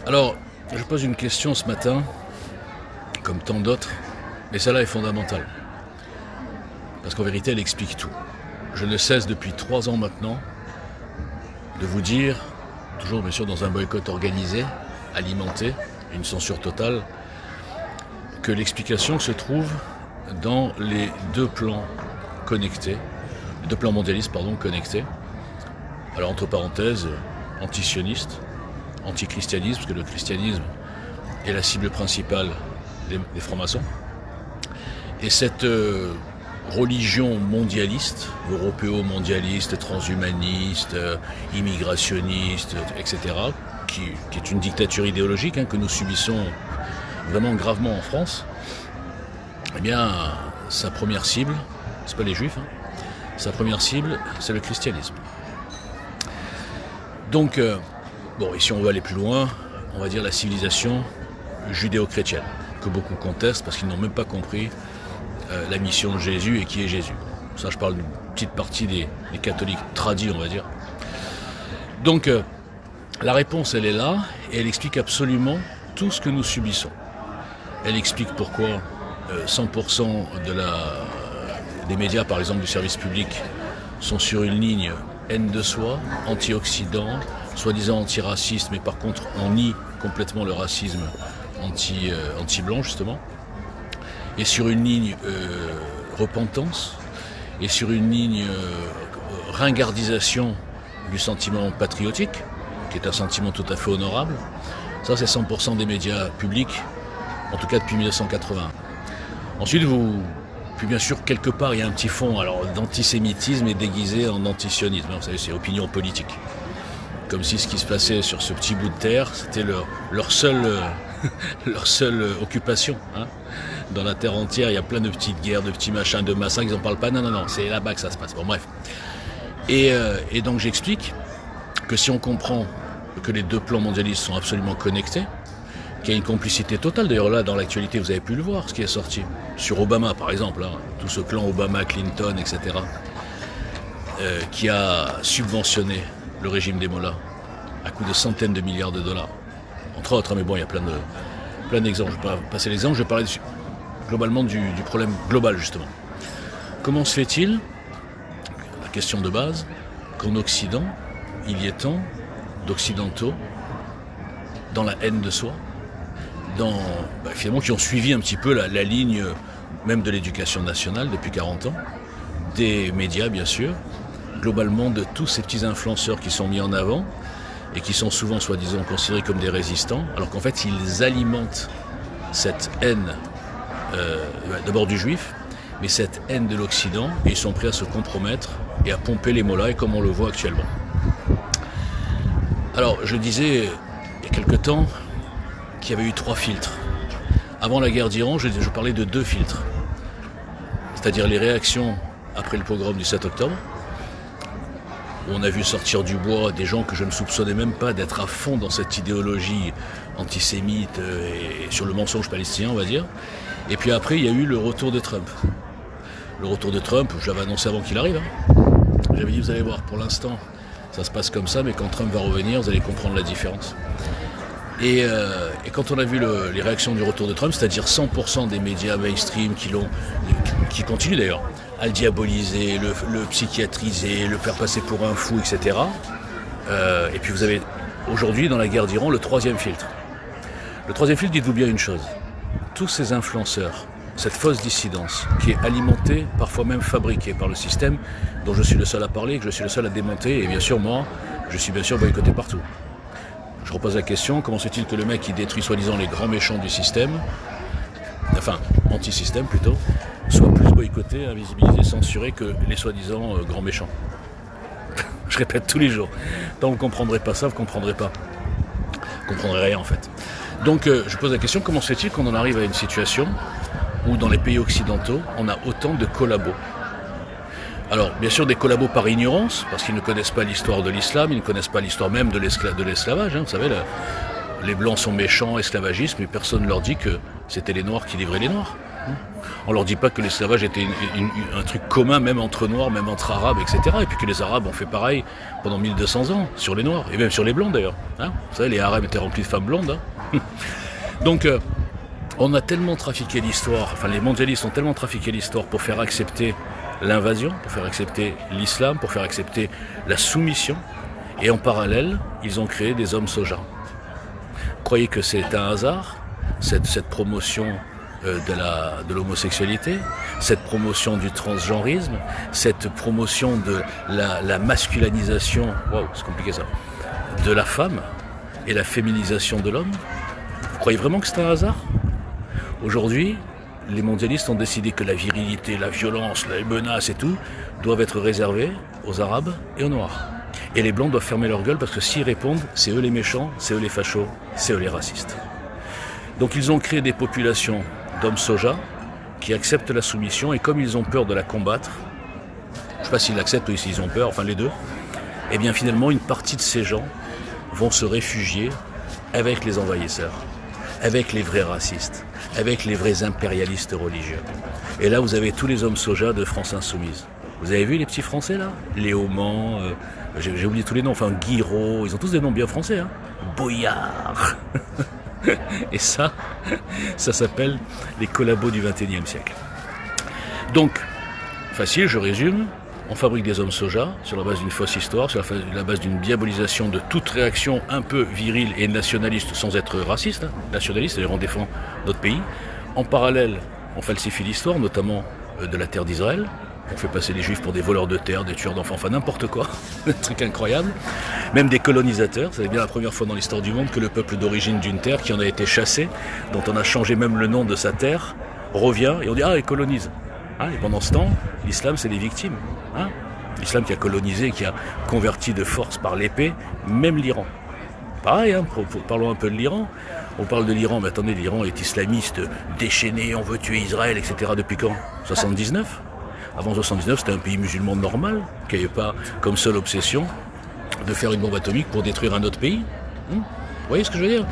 Alors, je pose une question ce matin, comme tant d'autres, mais celle-là est fondamentale. Parce qu'en vérité, elle explique tout. Je ne cesse depuis 3 ans maintenant de vous dire, toujours bien sûr dans un boycott organisé, alimenté, une censure totale, que l'explication se trouve dans les deux plans connectés, les deux plans mondialistes, connectés. Alors entre parenthèses, anti-sioniste, anti-christianisme, parce que le christianisme est la cible principale des francs-maçons. Et cette religion mondialiste, européo-mondialiste, transhumaniste, immigrationniste, etc., qui est une dictature idéologique que nous subissons vraiment gravement en France, eh bien, sa première cible, c'est pas les juifs, sa première cible, c'est le christianisme. Donc, et si on veut aller plus loin, on va dire la civilisation judéo-chrétienne, que beaucoup contestent parce qu'ils n'ont même pas compris la mission de Jésus et qui est Jésus. Ça, je parle d'une petite partie des catholiques tradis, on va dire. Donc, la réponse, elle est là, et elle explique absolument tout ce que nous subissons. Elle explique pourquoi 100% des médias, par exemple du service public, sont sur une ligne haine de soi, anti-Occident, soi-disant anti-raciste, mais par contre on nie complètement le racisme anti-blanc justement, et sur une ligne repentance, et sur une ligne ringardisation du sentiment patriotique, qui est un sentiment tout à fait honorable. Ça, c'est 100% des médias publics, en tout cas depuis 1980. Ensuite, puis bien sûr, quelque part, il y a un petit fond d'antisémitisme et déguisé en antisionisme. Vous savez, c'est opinion politique. Comme si ce qui se passait sur ce petit bout de terre, c'était leur seule occupation. Dans la terre entière, il y a plein de petites guerres, de petits machins, de massacres, ils n'en parlent pas. Non, c'est là-bas que ça se passe. Bon, bref. Et donc j'explique que si on comprend que les deux plans mondialistes sont absolument connectés, qu'il y a une complicité totale, d'ailleurs là dans l'actualité vous avez pu le voir, ce qui est sorti, sur Obama par exemple, tout ce clan Obama, Clinton, etc., qui a subventionné le régime des Mollahs à coût de centaines de milliards de dollars, entre autres, mais bon il y a plein d'exemples, je ne vais pas passer l'exemple, je vais parler globalement du problème global justement. Comment se fait-il, la question de base, qu'en Occident, il y ait tant d'occidentaux dans la haine de soi, finalement qui ont suivi un petit peu la ligne même de l'éducation nationale depuis 40 ans, des médias bien sûr, globalement de tous ces petits influenceurs qui sont mis en avant et qui sont souvent soi-disant considérés comme des résistants, alors qu'en fait ils alimentent cette haine d'abord du juif, mais cette haine de l'Occident, et ils sont prêts à se compromettre et à pomper les mollahs, comme on le voit actuellement. Alors je disais il y a quelque temps qu'il y avait eu 3 filtres. Avant la guerre d'Iran, je parlais de 2 filtres. C'est-à-dire les réactions après le pogrom du 7 octobre, où on a vu sortir du bois des gens que je ne soupçonnais même pas d'être à fond dans cette idéologie antisémite et sur le mensonge palestinien, on va dire. Et puis après, il y a eu le retour de Trump. Le retour de Trump, je l'avais annoncé avant qu'il arrive. J'avais dit, vous allez voir, pour l'instant, ça se passe comme ça, mais quand Trump va revenir, vous allez comprendre la différence. Et quand on a vu les réactions du retour de Trump, c'est-à-dire 100% des médias mainstream qui continuent d'ailleurs à le diaboliser, le psychiatriser, le faire passer pour un fou, etc. Et puis vous avez aujourd'hui dans la guerre d'Iran le 3e filtre. Le 3e filtre, dites-vous bien une chose, tous ces influenceurs, cette fausse dissidence qui est alimentée, parfois même fabriquée par le système dont je suis le seul à parler, que je suis le seul à démonter, et bien sûr moi, je suis bien sûr boycotté partout. Je repose la question, comment se fait-il que le mec qui détruit soi-disant les grands méchants du système, enfin anti-système plutôt, soit plus boycotté, invisibilisé, censuré que les soi-disant grands méchants? Je répète tous les jours, tant que vous ne comprendrez pas ça, vous ne comprendrez pas. Vous ne comprendrez rien en fait. Donc je pose la question, comment se fait-il qu'on en arrive à une situation où dans les pays occidentaux, on a autant de collabos? Alors, bien sûr, des collabos par ignorance, parce qu'ils ne connaissent pas l'histoire de l'islam, ils ne connaissent pas l'histoire même de l'esclavage. Vous savez, les blancs sont méchants, esclavagistes, mais personne ne leur dit que c'était les noirs qui livraient les noirs. On leur dit pas que l'esclavage était un truc commun, même entre Noirs, même entre Arabes, etc. Et puis que les Arabes ont fait pareil pendant 1200 ans, sur les Noirs, et même sur les Blancs d'ailleurs. Hein, vous savez, les harems étaient remplis de femmes blondes. Hein. Donc, on a tellement trafiqué l'histoire, enfin les mondialistes ont tellement trafiqué l'histoire pour faire accepter l'invasion, pour faire accepter l'islam, pour faire accepter la soumission, et en parallèle, ils ont créé des hommes soja. Vous croyez que c'est un hasard, cette promotion de l'homosexualité, cette promotion du transgenrisme, cette promotion de la masculanisation, waouh, c'est compliqué ça, de la femme et la féminisation de l'homme? Vous croyez vraiment que c'est un hasard? Aujourd'hui, les mondialistes ont décidé que la virilité, la violence, les menaces et tout doivent être réservées aux Arabes et aux Noirs. Et les Blancs doivent fermer leur gueule parce que s'ils répondent, c'est eux les méchants, c'est eux les fachos, c'est eux les racistes. Donc ils ont créé des populations d'hommes soja qui acceptent la soumission, et comme ils ont peur de la combattre, je ne sais pas s'ils l'acceptent ou s'ils ont peur, enfin les deux, et bien finalement une partie de ces gens vont se réfugier avec les envahisseurs, avec les vrais racistes, avec les vrais impérialistes religieux. Et là vous avez tous les hommes soja de France Insoumise. Vous avez vu les petits Français là? Léaumont, j'ai oublié tous les noms, enfin Guiraud, ils ont tous des noms bien français, hein. Boyard. Et ça s'appelle les collabos du XXIe siècle. Donc, facile, je résume, on fabrique des hommes soja sur la base d'une fausse histoire, sur la base d'une diabolisation de toute réaction un peu virile et nationaliste, sans être raciste, hein, nationaliste, c'est-à-dire on défend notre pays. En parallèle, on falsifie l'histoire, notamment de la terre d'Israël. On fait passer les juifs pour des voleurs de terre, des tueurs d'enfants, enfin n'importe quoi, un truc incroyable. Même des colonisateurs, c'est bien la première fois dans l'histoire du monde que le peuple d'origine d'une terre qui en a été chassé, dont on a changé même le nom de sa terre, revient et on dit « Ah, il colonise hein ». Et pendant ce temps, l'islam c'est les victimes. Hein, l'islam qui a colonisé, qui a converti de force par l'épée, même l'Iran. Pareil, hein, parlons un peu de l'Iran. On parle de l'Iran, mais attendez, l'Iran est islamiste, déchaîné, on veut tuer Israël, etc. Depuis quand? 79 ? Avant 79, c'était un pays musulman normal, qui n'avait pas comme seule obsession de faire une bombe atomique pour détruire un autre pays. Vous voyez ce que je veux dire?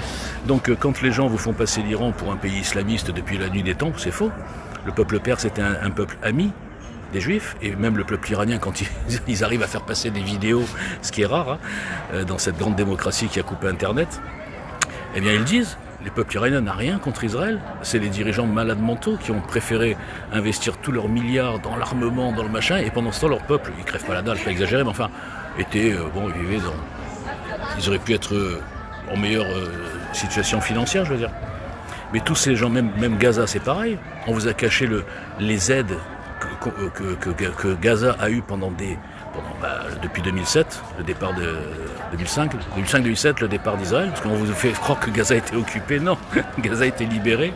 Donc quand les gens vous font passer l'Iran pour un pays islamiste depuis la nuit des temps, c'est faux. Le peuple perse était un peuple ami des juifs, et même le peuple iranien, quand ils arrivent à faire passer des vidéos, ce qui est rare, hein, dans cette grande démocratie qui a coupé Internet, eh bien ils disent, le peuple iranien n'a rien contre Israël, c'est les dirigeants malades mentaux qui ont préféré investir tous leurs milliards dans l'armement, dans le machin, et pendant ce temps leur peuple, ils crèvent pas la dalle, pas exagéré, mais enfin, était, bon, ils vivaient dans... Ils auraient pu être en meilleure situation financière, je veux dire. Mais tous ces gens, même Gaza, c'est pareil. On vous a caché les aides que Gaza a eu depuis 2007, le départ de 2005-2007, le départ d'Israël, parce qu'on vous fait croire que Gaza était occupé. Non, Gaza a été libéré.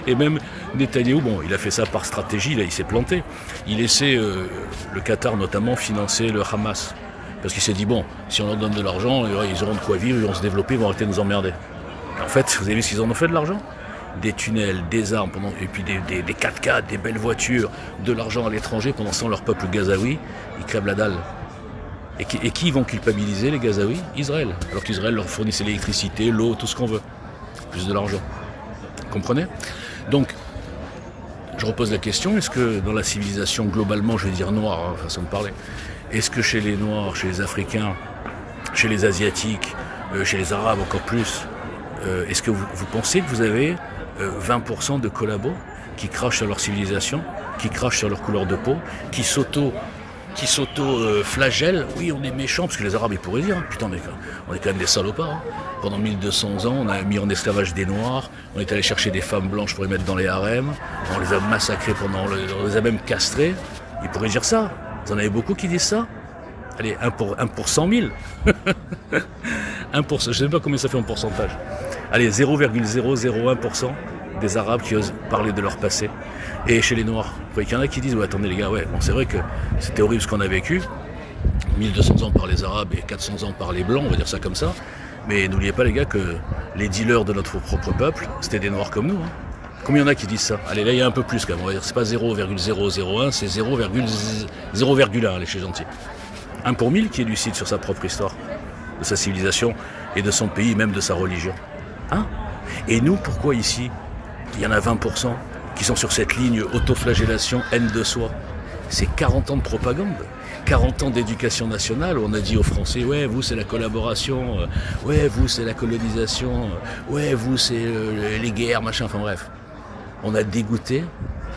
Et même Netanyahou, bon, il a fait ça par stratégie, là, il s'est planté. Il laissait le Qatar notamment financer le Hamas. Parce qu'il s'est dit, bon, si on leur donne de l'argent, ils auront de quoi vivre, ils vont se développer, ils vont arrêter de nous emmerder. En fait, vous avez vu ce qu'ils en ont fait de l'argent? Des tunnels, des armes, et puis des 4x4, des belles voitures, de l'argent à l'étranger, pendant ce temps leur peuple gazaoui, ils crèvent la dalle. Et qui vont culpabiliser les Gazaouis? Israël. Alors qu'Israël leur fournissait l'électricité, l'eau, tout ce qu'on veut. Plus de l'argent. Vous comprenez? Donc, je repose la question, est-ce que dans la civilisation globalement, je vais dire noire, hein, façon de parler, est-ce que chez les Noirs, chez les Africains, chez les Asiatiques, chez les Arabes encore plus, est-ce que vous pensez que vous avez 20% de collabos qui crachent sur leur civilisation, qui crachent sur leur couleur de peau, qui s'auto-flagellent? Oui, on est méchants, parce que les Arabes, ils pourraient dire, hein, putain, on est quand même des salopards. Hein. Pendant 1200 ans, on a mis en esclavage des Noirs, on est allé chercher des femmes blanches pour les mettre dans les harems, on les a massacrés, on les a même castrés. Ils pourraient dire ça. Vous en avez beaucoup qui disent ça? Allez, 1 pour 100 000. 1 pour, je ne sais pas combien ça fait en pourcentage. Allez, 0,001% des Arabes qui osent parler de leur passé. Et chez les Noirs, vous voyez qu'il y en a qui disent, ouais, attendez les gars, ouais, bon, c'est vrai que c'était horrible ce qu'on a vécu. 1200 ans par les Arabes et 400 ans par les Blancs, on va dire ça comme ça. Mais n'oubliez pas les gars que les dealers de notre propre peuple, c'était des Noirs comme nous. Hein. Combien il y en a qui disent ça? Allez, là il y a un peu plus quand même, on va dire, c'est pas 0,001, c'est 0,0,1, allez, je suis gentil. 1 pour 1000 qui élucide sur sa propre histoire, de sa civilisation et de son pays, même de sa religion. Hein? Et nous, pourquoi ici, il y en a 20% qui sont sur cette ligne autoflagellation, haine de soi. C'est 40 ans de propagande, 40 ans d'éducation nationale où on a dit aux Français, ouais, vous c'est la collaboration, ouais, vous c'est la colonisation, ouais, vous c'est les guerres, machin, enfin bref. On a dégoûté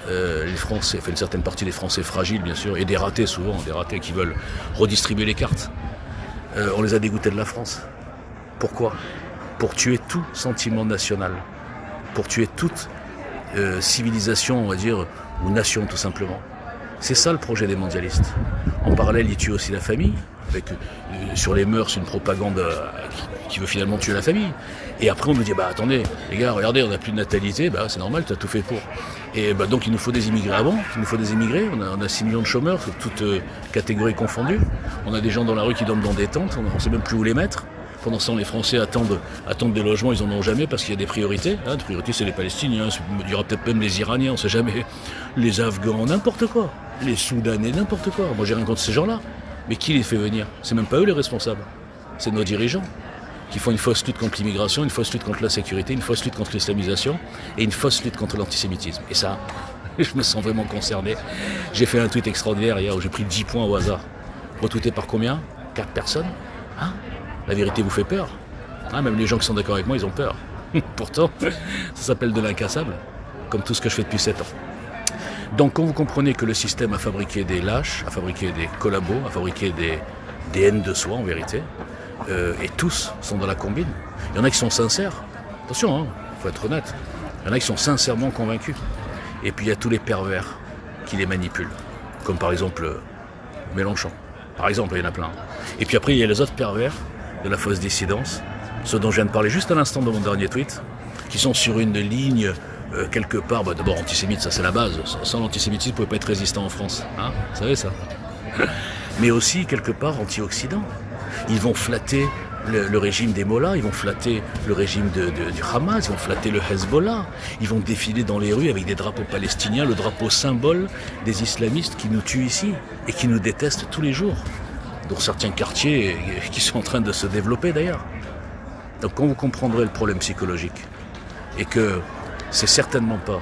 les Français, enfin une certaine partie des Français fragiles bien sûr, et des ratés souvent, des ratés qui veulent redistribuer les cartes. On les a dégoûtés de la France. Pourquoi ? Pour tuer tout sentiment national, pour tuer toute civilisation, on va dire, ou nation tout simplement. C'est ça le projet des mondialistes. En parallèle, ils tuent aussi la famille, avec sur les mœurs une propagande qui veut finalement tuer la famille. Et après on nous dit, bah attendez, les gars, regardez, on n'a plus de natalité, bah c'est normal, tu as tout fait pour. Et bah donc il nous faut des immigrés avant, il nous faut des immigrés, on a 6 millions de chômeurs, toutes catégories confondues. On a des gens dans la rue qui dorment dans des tentes, on ne sait même plus où les mettre. Pendant ce temps, les Français attendent des logements, ils n'en ont jamais parce qu'il y a des priorités. Les priorités, c'est les Palestiniens, il y aura peut-être même les Iraniens, on ne sait jamais. Les Afghans, n'importe quoi. Les Soudanais, n'importe quoi. Moi, j'ai rien contre ces gens-là. Mais qui les fait venir ? C'est même pas eux les responsables. C'est nos dirigeants qui font une fausse lutte contre l'immigration, une fausse lutte contre la sécurité, une fausse lutte contre l'islamisation et une fausse lutte contre l'antisémitisme. Et ça, je me sens vraiment concerné. J'ai fait un tweet extraordinaire hier où j'ai pris 10 points au hasard. Retweeté par combien ? 4 personnes ? Hein ? La vérité vous fait peur. Même les gens qui sont d'accord avec moi, ils ont peur. Pourtant, ça s'appelle de l'incassable, comme tout ce que je fais depuis 7 ans. Donc quand vous comprenez que le système a fabriqué des lâches, a fabriqué des collabos, a fabriqué des haines de soi en vérité, et tous sont dans la combine. Il y en a qui sont sincères. Attention, il faut être honnête. Il y en a qui sont sincèrement convaincus. Et puis il y a tous les pervers qui les manipulent. Comme par exemple Mélenchon. Par exemple, il y en a plein. Et puis après, il y a les autres pervers de la fausse dissidence, ceux dont je viens de parler juste à l'instant dans mon dernier tweet, qui sont sur une ligne quelque part, d'abord antisémite, ça c'est la base, sans l'antisémitisme, vous ne pouvez pas être résistant en France, vous savez ça. Mais aussi quelque part anti-occident. Ils vont flatter le régime des Mollahs, ils vont flatter le régime du Hamas, ils vont flatter le Hezbollah, ils vont défiler dans les rues avec des drapeaux palestiniens, le drapeau symbole des islamistes qui nous tuent ici et qui nous détestent tous les jours, dans certains quartiers qui sont en train de se développer d'ailleurs. Donc quand vous comprendrez le problème psychologique et que c'est certainement pas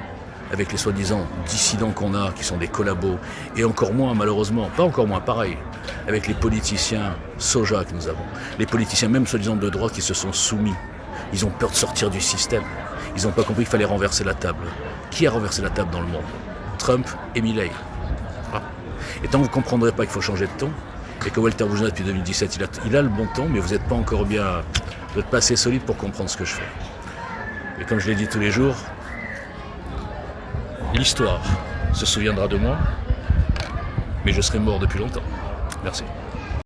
avec les soi-disant dissidents qu'on a, qui sont des collabos, et encore moins malheureusement, pas encore moins, pareil, avec les politiciens soja que nous avons, les politiciens même soi-disant de droite qui se sont soumis, ils ont peur de sortir du système, ils n'ont pas compris qu'il fallait renverser la table. Qui a renversé la table dans le monde ? Trump et Milei. Et tant que vous ne comprendrez pas qu'il faut changer de ton, et que Walter Boujna depuis 2017 il a le bon ton, mais vous n'êtes pas encore bien, vous n'êtes pas assez solide pour comprendre ce que je fais. Et comme je l'ai dit tous les jours, l'histoire se souviendra de moi, mais je serai mort depuis longtemps. Merci.